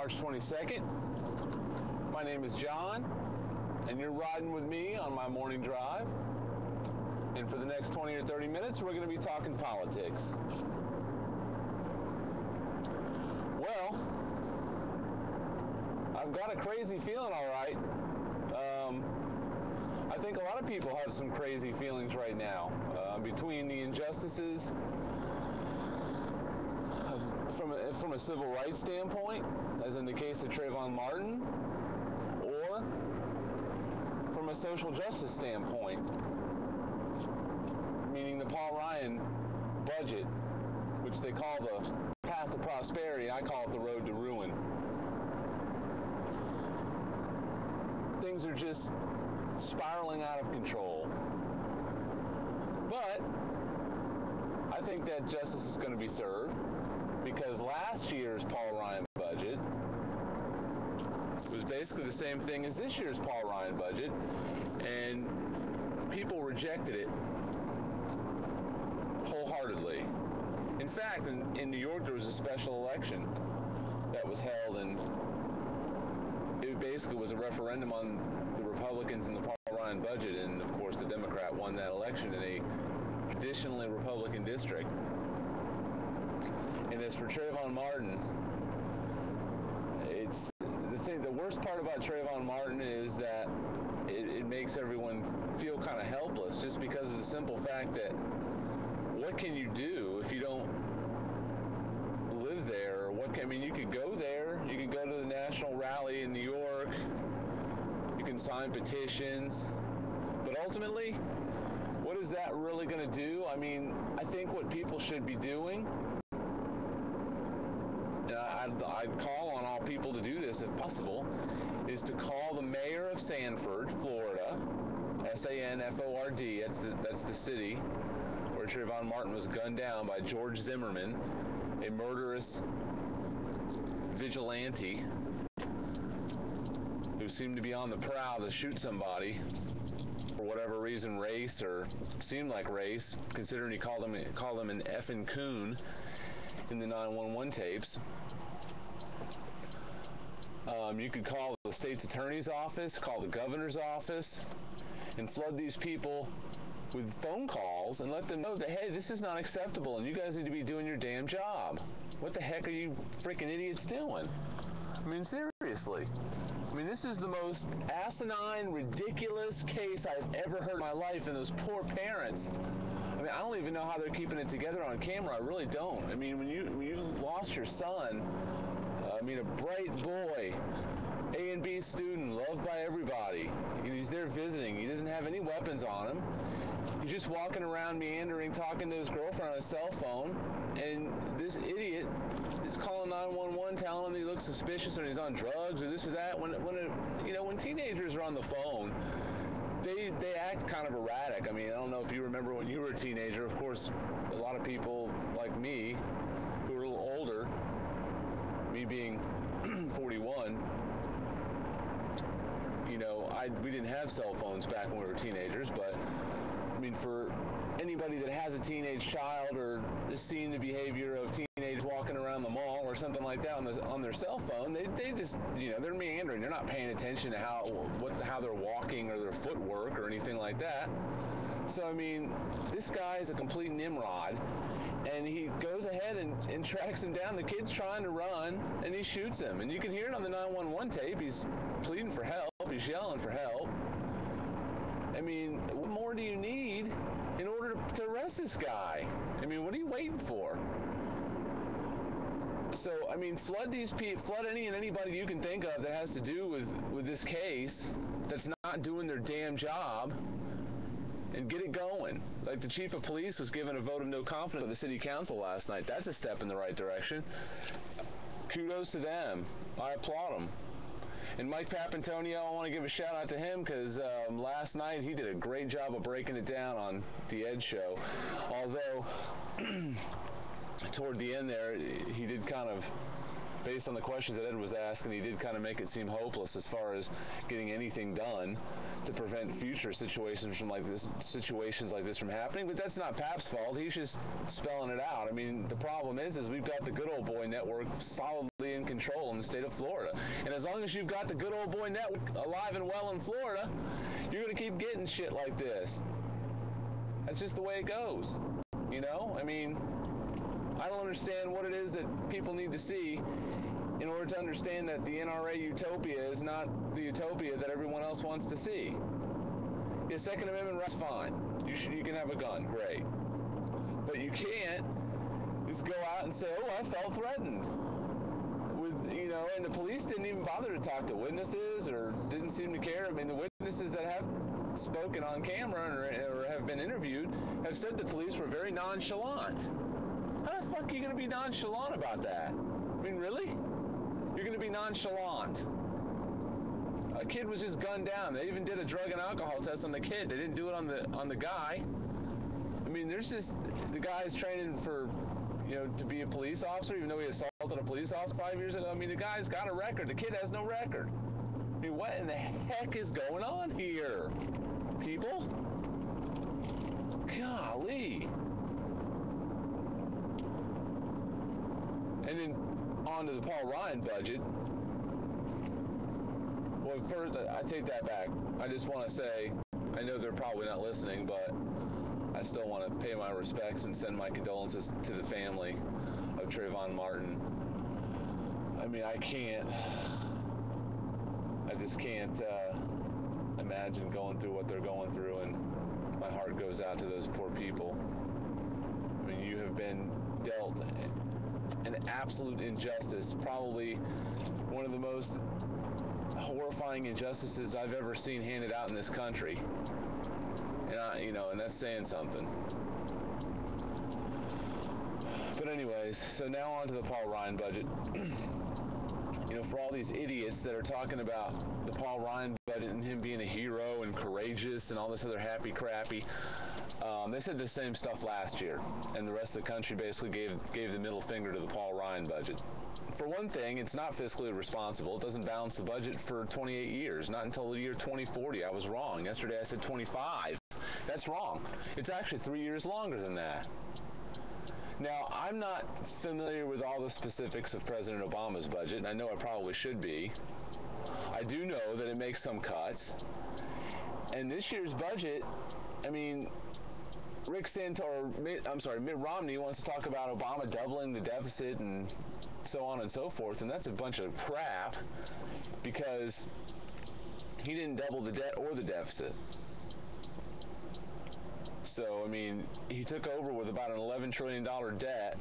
March 22nd. My name is John, and you're riding with me on my morning drive. And for the next 20 or 30 minutes, we're going to be talking politics. Well, I've got a crazy feeling, all right. I think a lot of people have some crazy feelings right now between the injustices from a civil rights standpoint, as in the case of Trayvon Martin, or from a social justice standpoint, meaning the Paul Ryan budget, which they call the path to prosperity. I call it the road to ruin. Things are just spiraling out of control. But I think that justice is going to be served, because last year's Paul Ryan budget was basically the same thing as this year's Paul Ryan budget, and people rejected it wholeheartedly. In fact, in New York, there was a special election that was held, and it basically was a referendum on the Republicans and the Paul Ryan budget, and of course the Democrat won that election in a traditionally Republican district. And as for Trayvon Martin, it's the worst part about Trayvon Martin is that it makes everyone feel kind of helpless, just because of the simple fact that what can you do if you don't live there? You could go there, you can go to the national rally in New York, you can sign petitions, but ultimately, what is that really going to do? I mean, I think what people should be doing, and I'd call on all people to do this if possible, is to call the mayor of Sanford, Florida, S-A-N-F-O-R-D, that's the city where Trayvon Martin was gunned down by George Zimmerman, a murderous vigilante who seemed to be on the prowl to shoot somebody for whatever reason, race, or seemed like race, considering he called him an effing coon in the 911 tapes. You could call the state's attorney's office, call the governor's office, and flood these people with phone calls and let them know that, hey, this is not acceptable and you guys need to be doing your damn job. What the heck are you freaking idiots doing? I mean, seriously. I mean, this is the most asinine, ridiculous case I've ever heard in my life, and those poor parents. I mean, I don't even know how they're keeping it together on camera. I really don't. I mean, when you lost your son, a bright boy, A and B student, loved by everybody. He's there visiting. He doesn't have any weapons on him. He's just walking around meandering, talking to his girlfriend on his cell phone, and this idiot is calling 911, telling him he looks suspicious or he's on drugs or this or that. When teenagers are on the phone, they act kind of erratic. I mean, I don't know if you remember when you were a teenager. Of course, a lot of people like me, who are a little older, me being 41, we didn't have cell phones back when we were teenagers, but I mean, for anybody that has a teenage child or has seen the behavior of teenagers walking around the mall or something like that on their cell phone, they just, they're meandering. They're not paying attention to how they're walking or their footwork or anything like that. So, I mean, this guy is a complete Nimrod, and he goes ahead and tracks him down. The kid's trying to run, and he shoots him. And you can hear it on the 911 tape. He's pleading for help. He's yelling for help. I mean, what more do you need in order to arrest this guy? I mean, what are you waiting for? So, I mean, flood these people, flood any and anybody you can think of that has to do with this case that's not doing their damn job, and get it going. Like the chief of police was given a vote of no confidence by the city council last night. That's a step in the right direction. Kudos to them. I applaud them. And Mike Papantonio, I want to give a shout out to him, because last night he did a great job of breaking it down on the Ed Show. Although toward the end there, he did kind of based on the questions that Ed was asking, he did kind of make it seem hopeless as far as getting anything done to prevent future situations like this from happening. But that's not Pap's fault. He's just spelling it out. I mean, the problem is we've got the Good Old Boy Network solidly in control in the state of Florida. And as long as you've got the Good Old Boy Network alive and well in Florida, you're going to keep getting shit like this. That's just the way it goes. You know? I mean, I don't understand what it is that people need to see in order to understand that the NRA utopia is not the utopia that everyone else wants to see. Yeah, Second Amendment rights, fine. You can have a gun, great. But you can't just go out and say, oh, I felt threatened. And the police didn't even bother to talk to witnesses or didn't seem to care. I mean, the witnesses that have spoken on camera or have been interviewed have said the police were very nonchalant. How the fuck are you going to be nonchalant about that? I mean, really? You're going to be nonchalant. A kid was just gunned down. They even did a drug and alcohol test on the kid. They didn't do it on the guy. I mean, there's just the guy's training for, to be a police officer, even though he assaulted a police officer 5 years ago. I mean, the guy's got a record. The kid has no record. I mean, what in the heck is going on here, people? Golly. And then on to the Paul Ryan budget. Well, first, I take that back. I just want to say, I know they're probably not listening, but I still want to pay my respects and send my condolences to the family of Trayvon Martin. I mean, I just can't imagine going through what they're going through, and my heart goes out to those poor people. I mean, you have been dealt an absolute injustice, probably one of the most horrifying injustices I've ever seen handed out in this country. And that's saying something. But anyways, so now on to the Paul Ryan budget. For all these idiots that are talking about the Paul Ryan budget and him being a hero and courageous and all this other happy crappy, they said the same stuff last year, and the rest of the country basically gave the middle finger to the Paul Ryan budget. For one thing, it's not fiscally responsible. It doesn't balance the budget for 28 years, not until the year 2040. I was wrong. Yesterday I said 25. That's wrong. It's actually 3 years longer than that. Now, I'm not familiar with all the specifics of President Obama's budget, and I know I probably should be. I do know that it makes some cuts. And this year's budget, I mean, Mitt Romney wants to talk about Obama doubling the deficit and so on and so forth, and that's a bunch of crap because he didn't double the debt or the deficit. So, I mean, he took over with about an $11 trillion debt,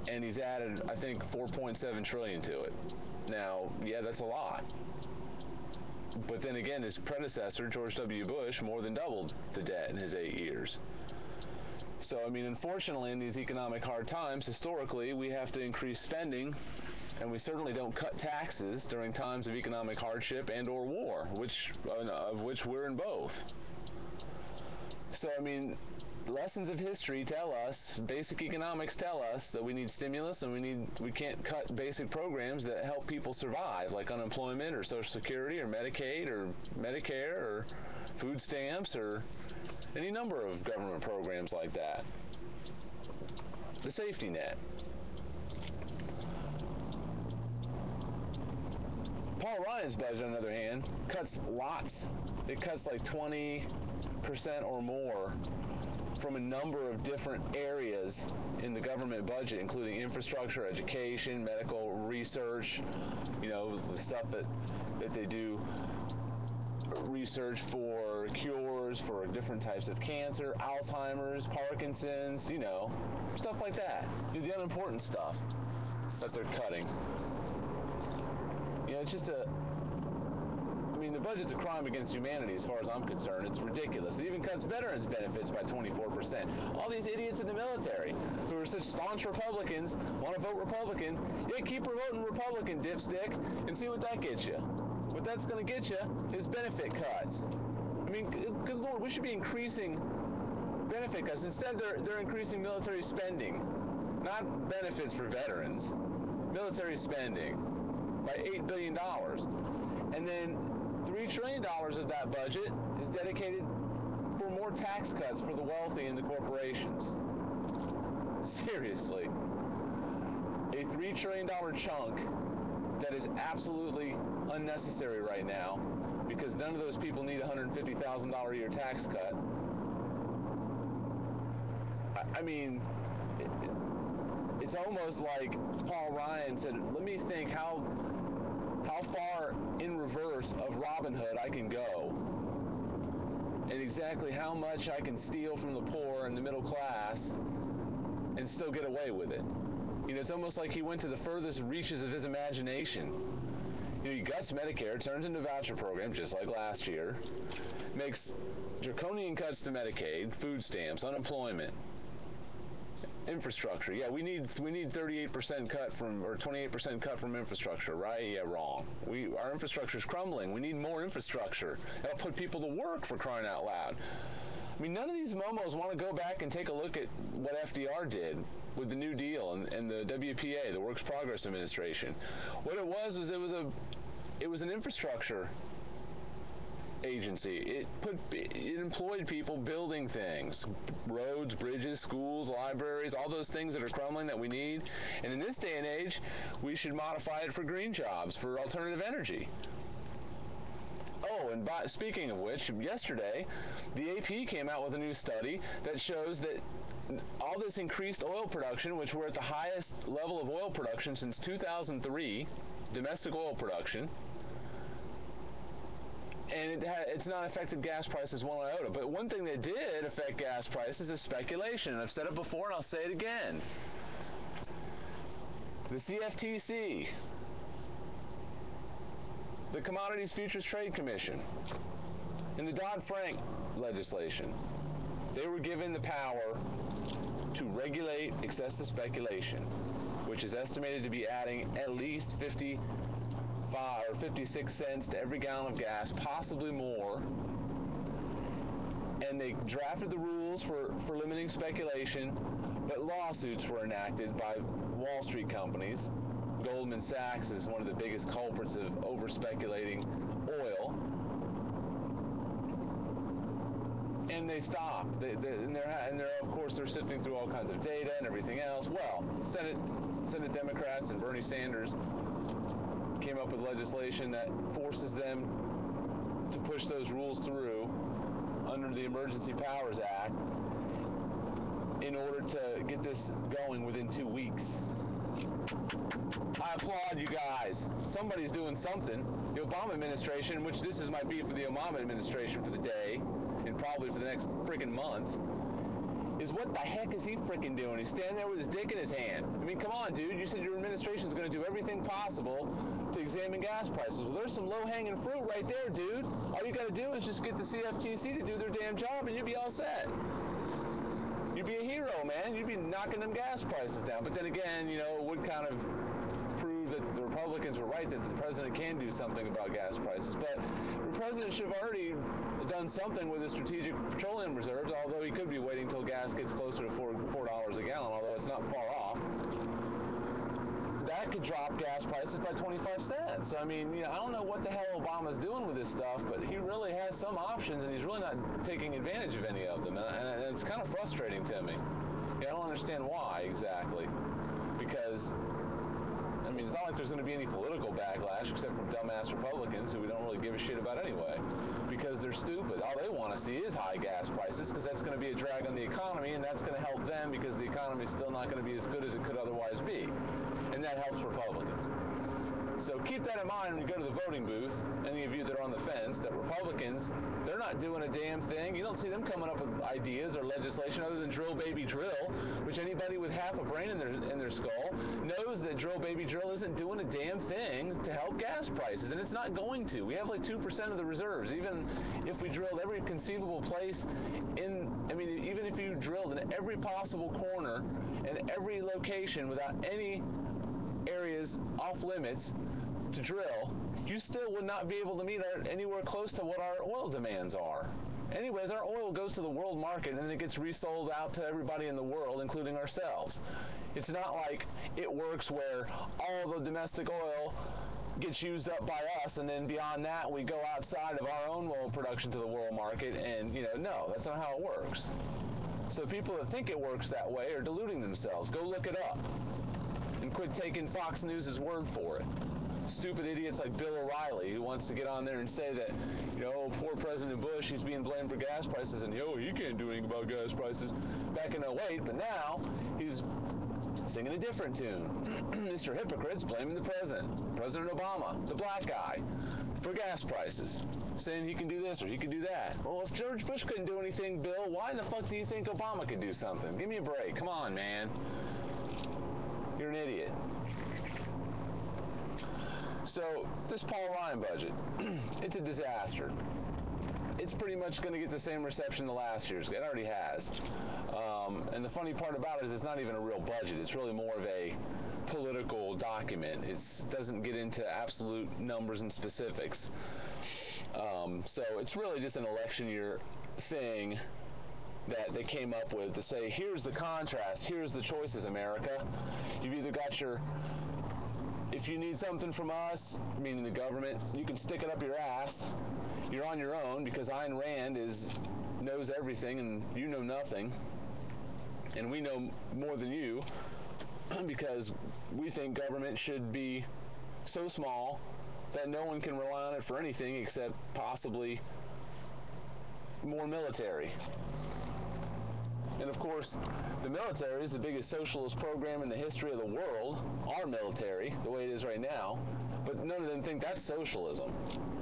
and he's added, I think, $4.7 trillion to it. Now, yeah, that's a lot. But then again, his predecessor, George W. Bush, more than doubled the debt in his 8 years. So, I mean, unfortunately, in these economic hard times, historically, we have to increase spending, and we certainly don't cut taxes during times of economic hardship and or war, of which we're in both. So, I mean, lessons of history tell us, basic economics tell us that we need stimulus and we can't cut basic programs that help people survive, like unemployment or Social Security or Medicaid or Medicare or food stamps or any number of government programs like that. The safety net. Paul Ryan's budget, on the other hand, cuts lots. It cuts like 20% or more from a number of different areas in the government budget, including infrastructure, education, medical research, the stuff that they do research for cures for different types of cancer, Alzheimer's, Parkinson's, stuff like that. The unimportant stuff that they're cutting. It's just the budget's a crime against humanity as far as I'm concerned. It's ridiculous. It even cuts veterans' benefits by 24%. All these idiots in the military who are such staunch Republicans want to vote Republican. Yeah, keep voting Republican, dipstick, and see what that gets you. What that's going to get you is benefit cuts. I mean, good Lord, we should be increasing benefit cuts. Instead, they're increasing military spending, not benefits for veterans. military spending by $8 billion. And then $3 trillion of that budget is dedicated for more tax cuts for the wealthy and the corporations. Seriously. A $3 trillion chunk that is absolutely unnecessary right now because none of those people need a $150,000 a year tax cut. I mean, it's almost like Paul Ryan said, let me think how far in reverse of Robin Hood I can go and exactly how much I can steal from the poor and the middle class and still get away with it. You know, it's almost like he went to the furthest reaches of his imagination. You know, he guts Medicare, turns into a voucher program just like last year, makes draconian cuts to Medicaid, food stamps, unemployment, infrastructure. Yeah, we need 38% cut from, or 28% cut from infrastructure, right? Yeah, wrong. Our infrastructure is crumbling. We need more infrastructure. That'll put people to work, for crying out loud. I mean, none of these momos want to go back and take a look at what FDR did with the New Deal and the WPA, the Works Progress Administration. What it was it was an infrastructure agency. It employed people building things, roads, bridges, schools, libraries, all those things that are crumbling that we need. And in this day and age, we should modify it for green jobs, for alternative energy. Oh, and speaking of which, yesterday, the AP came out with a new study that shows that all this increased oil production, which we're at the highest level of oil production since 2003, domestic oil production, and it's not affected gas prices one iota. But one thing that did affect gas prices is speculation. I've said it before, and I'll say it again. The CFTC, the Commodities Futures Trade Commission, and the Dodd-Frank legislation, they were given the power to regulate excessive speculation, which is estimated to be adding at least 55 or 56 cents to every gallon of gas, possibly more. And they drafted the rules for limiting speculation, but lawsuits were enacted by Wall Street companies. Goldman Sachs is one of the biggest culprits of over-speculating oil. And they stopped. And of course, they're sifting through all kinds of data and everything else. Well, Senate Democrats and Bernie Sanders came up with legislation that forces them to push those rules through under the Emergency Powers Act in order to get this going within 2 weeks. I applaud you guys. Somebody's doing something. The Obama administration, which this might be for the Obama administration for the day, and probably for the next freaking month, is what the heck is he freaking doing? He's standing there with his dick in his hand. I mean, come on, dude. You said your administration's going to do everything possible to examine gas prices. Well, there's some low-hanging fruit right there, dude. All you got to do is just get the CFTC to do their damn job, and you'd be all set. You'd be a hero, man. You'd be knocking them gas prices down. But then again, you know, it would kind of prove that the Republicans were right, that the president can do something about gas prices. But the president should have already done something with his strategic petroleum reserves, although he could be waiting until gas gets closer to $4 a gallon, although it's not far off. That could drop gas prices by 25 cents. I mean, you know, I don't know what the hell Obama's doing with this stuff, but he really has some options, and he's really not taking advantage of any of them. And it's kind of frustrating to me. I don't understand why exactly. Because, I mean, it's not like there's going to be any political backlash except from dumbass Republicans who we don't really give a shit about anyway, because they're stupid. All they want to see is high gas prices, because that's going to be a drag on the economy, and that's going to help them because the economy is still not going to be as good as it could otherwise be. And that helps Republicans. So keep that in mind when you go to the voting booth, any of you that are on the fence, that Republicans, they're not doing a damn thing. You don't see them coming up with ideas or legislation other than drill, baby, drill, which anybody with half a brain in their skull knows that drill, baby, drill isn't doing a damn thing to help gas prices, and it's not going to. We have like 2% of the reserves. Even if we drilled every conceivable place even if you drilled in every possible corner and every location without any areas off limits to drill, you still would not be able to meet anywhere close to what our oil demands are. Anyways, our oil goes to the world market and then it gets resold out to everybody in the world, including ourselves. It's not like it works where all the domestic oil gets used up by us, and then beyond that we go outside of our own oil production to the world market, and no, that's not how it works. So people that think it works that way are deluding themselves. Go look it up and quit taking Fox News' word for it. Stupid idiots like Bill O'Reilly, who wants to get on there and say that, poor President Bush, he's being blamed for gas prices, and he can't do anything about gas prices back in 2008, but now he's singing a different tune. Mr. Hypocrite's blaming the president, President Obama, the black guy, for gas prices, saying he can do this or he can do that. Well, if George Bush couldn't do anything, Bill, why in the fuck do you think Obama could do something? Give me a break. Come on, man. You're an idiot. So, this Paul Ryan budget, it's a disaster. It's pretty much going to get the same reception the last year's. It already has. And the funny part about it is it's not even a real budget. It's really more of a political document. It doesn't get into absolute numbers and specifics. So it's really just an election year thing that they came up with to say, here's the contrast, here's the choices, America. You've either got if you need something from us, meaning the government, you can stick it up your ass. You're on your own because Ayn Rand knows everything and you know nothing. And we know more than you because we think government should be so small that no one can rely on it for anything except possibly more military. And of course, the military is the biggest socialist program in the history of the world, our military, the way it is right now. But none of them think that's socialism.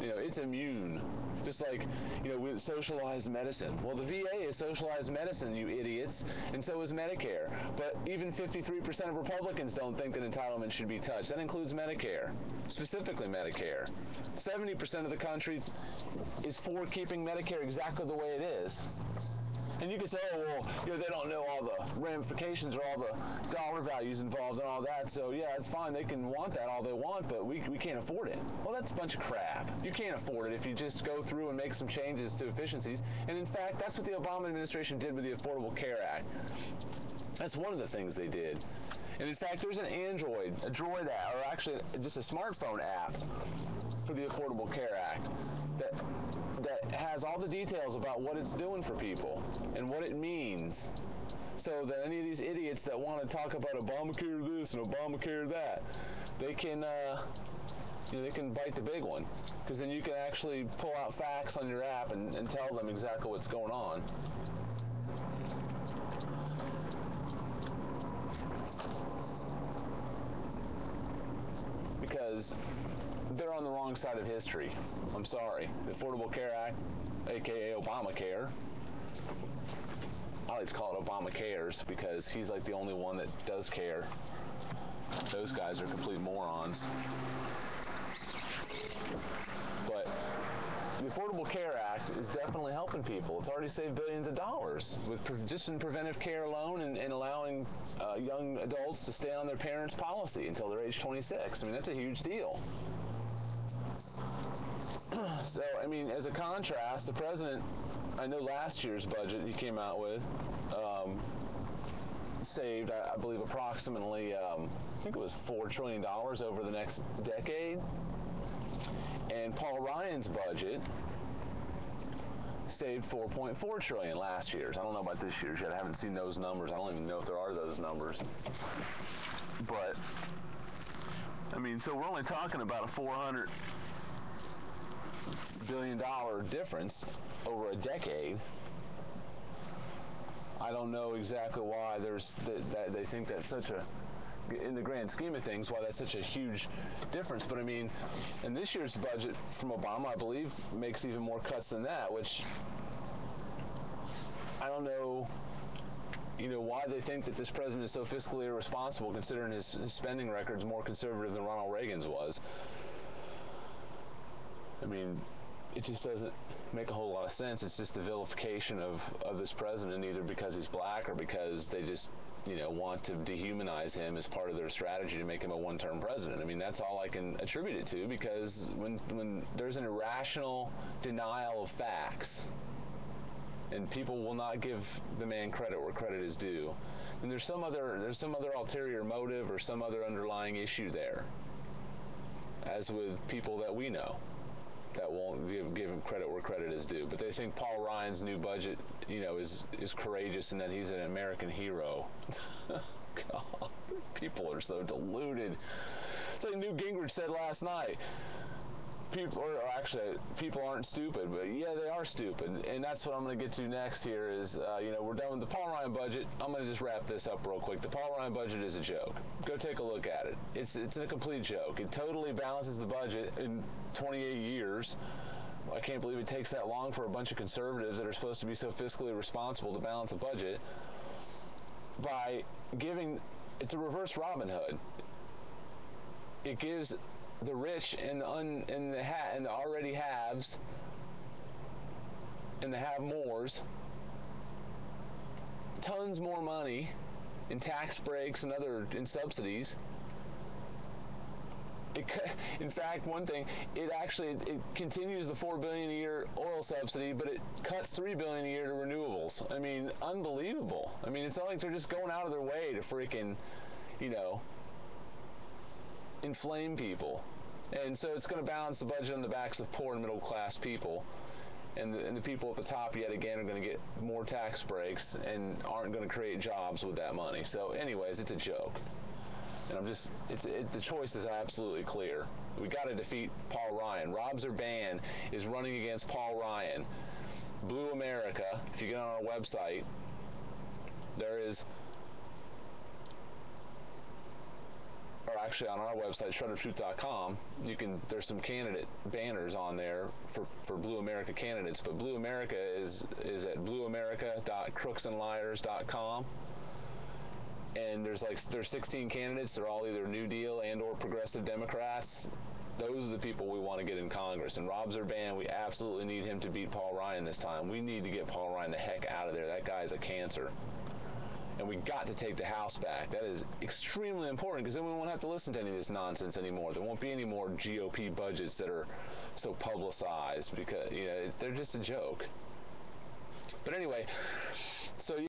It's immune. Just like, with socialized medicine. Well, the VA is socialized medicine, you idiots, and so is Medicare. But even 53% of Republicans don't think that entitlement should be touched. That includes Medicare, specifically Medicare. 70% of the country is for keeping Medicare exactly the way it is. And you can say, they don't know all the ramifications or all the dollar values involved and all that, so yeah, it's fine, they can want that all they want, but we can't afford it. Well, that's a bunch of crap. You can't afford it if you just go through and make some changes to efficiencies. And in fact, that's what the Obama administration did with the Affordable Care Act. That's one of the things they did. And in fact, there's an Droid app, or actually just a smartphone app for the Affordable Care Act that has all the details about what it's doing for people and what it means, so that any of these idiots that want to talk about Obamacare this and Obamacare that, they can bite the big one, because then you can actually pull out facts on your app and tell them exactly what's going on. Because they're on the wrong side of history. I'm sorry. The Affordable Care Act, aka Obamacare, I like to call it Obamacares because he's like the only one that does care. Those guys are complete morons. But the Affordable Care Act is definitely helping people. It's already saved billions of dollars with just in preventive care alone and allowing young adults to stay on their parents' policy until they're age 26. I mean, that's a huge deal. So, I mean, as a contrast, the president, I know last year's budget he came out with saved, I believe, approximately, I think it was $4 trillion over the next decade. And Paul Ryan's budget saved $4.4 trillion last year's. I don't know about this year's yet. I haven't seen those numbers. I don't even know if there are those numbers. But, I mean, so we're only talking about a $400 billion difference over a decade. I don't know exactly why that they think that's such a, in the grand scheme of things, why that's such a huge difference. But I mean, in this year's budget from Obama, I believe, makes even more cuts than that, which I don't know, why they think that this president is so fiscally irresponsible, considering his spending record is more conservative than Ronald Reagan's was. I mean, it just doesn't make a whole lot of sense. It's just the vilification of this president, either because he's black or because they just want to dehumanize him as part of their strategy to make him a one-term president. I mean, that's all I can attribute it to, because when there's an irrational denial of facts, and people will not give the man credit where credit is due, then there's some other ulterior motive or some other underlying issue there, as with people that we know that won't give him credit where credit is due. But they think Paul Ryan's new budget, is courageous and that he's an American hero. God, people are so deluded. It's like Newt Gingrich said last night. People aren't stupid, but yeah, they are stupid. And that's what I'm going to get to next here is, we're done with the Paul Ryan budget. I'm going to just wrap this up real quick. The Paul Ryan budget is a joke. Go take a look at it. It's a complete joke. It totally balances the budget in 28 years. I can't believe it takes that long for a bunch of conservatives that are supposed to be so fiscally responsible to balance a budget by giving it's a reverse Robin Hood. It gives the rich and the already haves and the have-mores tons more money in tax breaks and subsidies. In fact, one thing, it continues the $4 billion a year oil subsidy, but it cuts $3 billion a year to renewables. I mean, unbelievable. I mean, it's not like they're just going out of their way to freaking, inflame people. And so it's going to balance the budget on the backs of poor and middle class people. And the people at the top, yet again, are going to get more tax breaks and aren't going to create jobs with that money. So anyways, it's a joke. And the choice is absolutely clear. We got to defeat Paul Ryan. Rob Zerban is running against Paul Ryan. Blue America, if you get on our website, there is, or actually on our website, shredoftruth.com, there's some candidate banners on there for Blue America candidates, but Blue America is at blueamerica.crooksandliars.com. And there's 16 candidates. They're all either New Deal and or progressive Democrats. Those are the people we want to get in Congress. And Rob Zerban, we absolutely need him to beat Paul Ryan this time. We need to get Paul Ryan the heck out of there. That guy's a cancer. And we got to take the House back. That is extremely important, because then we won't have to listen to any of this nonsense anymore. There won't be any more GOP budgets that are so publicized, because they're just a joke. But anyway, so